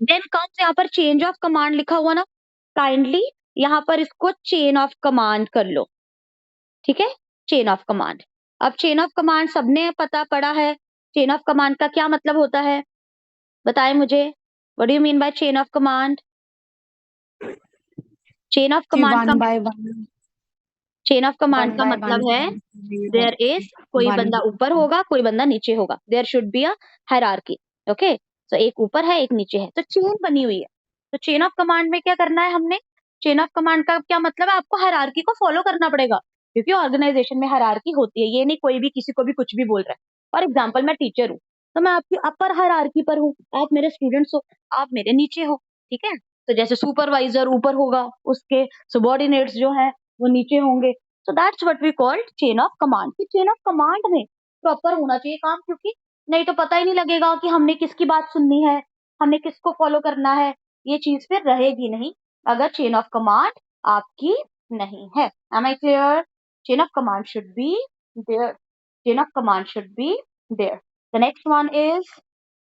Then comes यहाँ पर change of command लिखा हुआ ना, काइंडली यहाँ पर इसको चेन ऑफ कमांड कर लो, ठीक है, चेन ऑफ कमांड। अब चेन ऑफ कमांड सबने पता पड़ा है, चेन ऑफ कमांड का क्या मतलब होता है, बताएं मुझे, what do you mean by chain of command? Chain of कि कमांड का, one by one, chain of command one का बाय वन मतलब है देयर इज, कोई वन। बंदा ऊपर होगा कोई बंदा नीचे होगा, there should be a hierarchy, okay. So एक ऊपर है एक नीचे है, तो चेन बनी हुई है। तो चेन ऑफ कमांड में क्या करना है हमने, चेन ऑफ कमांड का क्या मतलब है, आपको हायरार्की को फॉलो करना पड़ेगा, क्योंकि ऑर्गेनाइजेशन में हायरार्की होती है, ये नहीं कोई भी किसी को भी कुछ भी बोल रहा है। फॉर एग्जाम्पल मैं टीचर हूँ, तो मैं आपकी अपर हायरार्की पर हूँ, आप मेरे स्टूडेंट्स हो, आप मेरे नीचे हो, ठीक है। तो जैसे सुपरवाइजर ऊपर होगा, उसके सबॉर्डिनेट्स जो है वो नीचे होंगे। So that's what we called chain of command. कि चेन ऑफ कमांड में प्रॉपर होना चाहिए काम, क्योंकि नहीं तो पता ही नहीं लगेगा कि हमने किसकी बात सुननी है, हमने किसको फॉलो करना है, ये चीज फिर रहेगी नहीं अगर चेन ऑफ कमांड आपकी नहीं है। Am I clear? Chain of command should be there, chain of command should be there. The next one is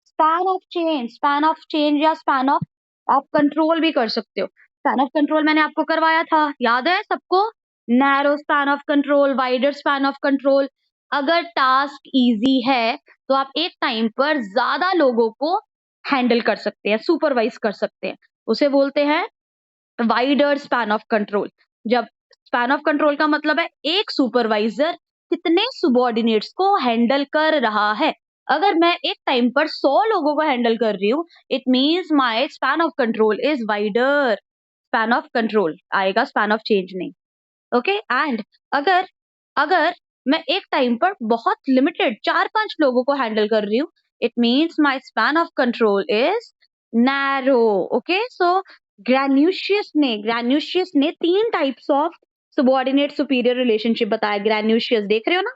span of change. Span of change या स्पैन ऑफ, आप कंट्रोल भी कर सकते हो। Span of control मैंने आपको करवाया था, याद है सबको? Narrow span of control, wider span of control. अगर टास्क इजी है तो आप एक टाइम पर ज्यादा लोगों को हैंडल कर सकते हैं, सुपरवाइज कर सकते हैं, उसे बोलते हैं वाइडर स्पैन ऑफ कंट्रोल। जब स्पैन ऑफ कंट्रोल का मतलब है एक सुपरवाइजर कितने सुबॉर्डिनेट्स को हैंडल कर रहा है। अगर मैं एक टाइम पर 100 लोगों को हैंडल कर रही हूँ, it means my span of control is wider. Span of control आएगा, स्पैन ऑफ चेंज नहीं, ओके। एंड अगर अगर मैं एक टाइम पर बहुत लिमिटेड 4-5 लोगों को हैंडल कर रही हूँ, it means my span of control is narrow, okay. So Graicunas ने 3 types of subordinate superior relationship बताया। ग्रेन्यूशियस देख रहे हो ना,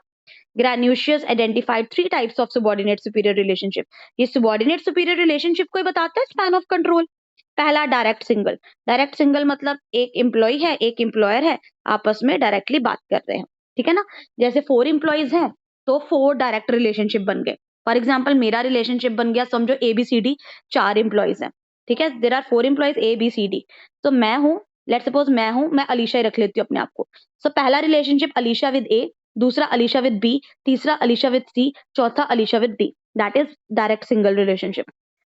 Graicunas identified 3 types of subordinate superior relationship. ये सबॉर्डिनेट सुपीरियर रिलेशनशिप को ही बताता है स्पैन ऑफ कंट्रोल। पहला डायरेक्ट सिंगल। डायरेक्ट सिंगल मतलब एक एम्प्लॉय है एक एम्प्लॉयर है, आपस में डायरेक्टली बात कर रहे हैं, ठीक है ना। जैसे 4 एम्प्लॉयज हैं तो 4 डायरेक्ट रिलेशनशिप बन गए। फॉर एग्जाम्पल मेरा रिलेशनशिप बन गया, समझो ABCD 4 एम्प्लॉयज हैं, ठीक है। There are 4 employees ABCD। तो मैं हूँ, लेट सपोज मैं अलीशा ही रख लेती हूँ अपने आप को। सो पहला रिलेशनशिप अलीशा विद A, दूसरा अलीशा विद B, तीसरा अलीशा विद C, चौथा Alisha with D। That is direct single relationship.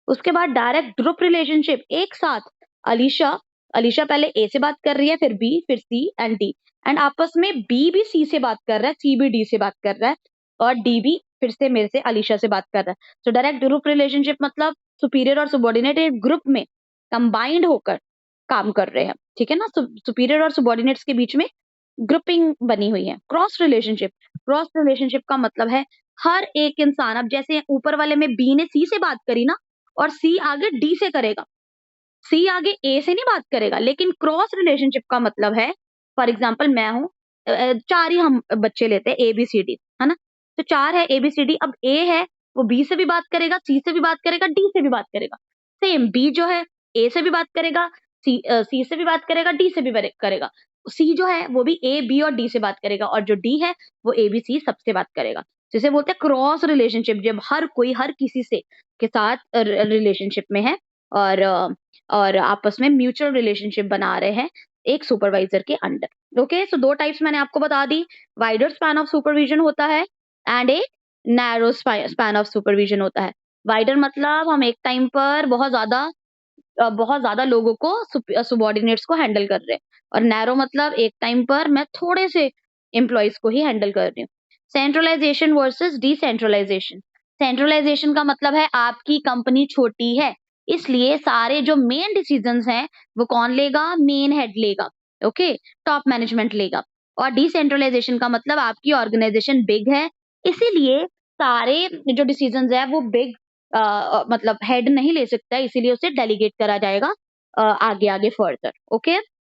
उसके बाद डायरेक्ट ग्रुप रिलेशनशिप, एक साथ अलीशा अलीशा पहले ए से बात कर रही है, फिर बी, फिर सी एंड डी, एंड आपस में बी भी सी से बात कर रहा है, सी भी डी से बात कर रहा है, और डी भी फिर से मेरे से अलीशा से बात कर रहा है। तो डायरेक्ट ग्रुप रिलेशनशिप मतलब सुपीरियर और सबॉर्डिनेट एक ग्रुप में कंबाइंड होकर काम कर रहे हैं, ठीक है ना। सुपीरियर और सबॉर्डिनेट्स के बीच में ग्रुपिंग बनी हुई है। क्रॉस रिलेशनशिप का मतलब है हर एक इंसान, अब जैसे ऊपर वाले में बी ने सी से बात करी ना, और सी आगे डी से करेगा, सी आगे ए से नहीं बात करेगा। लेकिन क्रॉस रिलेशनशिप का मतलब है, फॉर एग्जाम्पल मैं हूं, 4 ही हम बच्चे लेते हैं ABCD, है ना। तो 4 है ABCD, अब ए है वो बी से भी बात करेगा, सी से भी बात करेगा, डी से भी बात करेगा। सेम बी जो है ए से भी बात करेगा, सी से भी बात करेगा, डी से भी करेगा। सी जो है वो भी A B और डी से बात करेगा, और जो डी है वो ABC सबसे बात करेगा। जिसे बोलते हैं क्रॉस रिलेशनशिप, जब हर कोई हर किसी से के साथ रिलेशनशिप में है, और और आपस में म्यूचुअल रिलेशनशिप बना रहे हैं एक सुपरवाइजर के अंडर, ओके। सो 2 टाइप्स मैंने आपको बता दी। वाइडर स्पैन ऑफ सुपरविजन होता है एंड एक नैरो स्पैन ऑफ सुपरविजन होता है। वाइडर मतलब हम एक टाइम पर बहुत ज्यादा लोगों को सुबॉर्डिनेट्स को हैंडल कर रहे हैं, और नैरो मतलब एक टाइम पर मैं थोड़े से एम्प्लॉयज को ही हैंडल कर रही हूँ। Centralisation versus decentralisation. सेंट्रलाइजेशन का मतलब है आपकी कंपनी छोटी है, इसलिए सारे जो मेन डिसीजंस हैं वो कौन लेगा, मेन हेड लेगा, ओके, टॉप मैनेजमेंट लेगा। और डिसेंट्रलाइजेशन का मतलब आपकी ऑर्गेनाइजेशन बिग है, इसीलिए सारे जो डिसीजंस है वो बिग मतलब हेड नहीं ले सकता है, इसीलिए उसे डेलीगेट करा जाएगा आगे आगे फर्दर, ओके।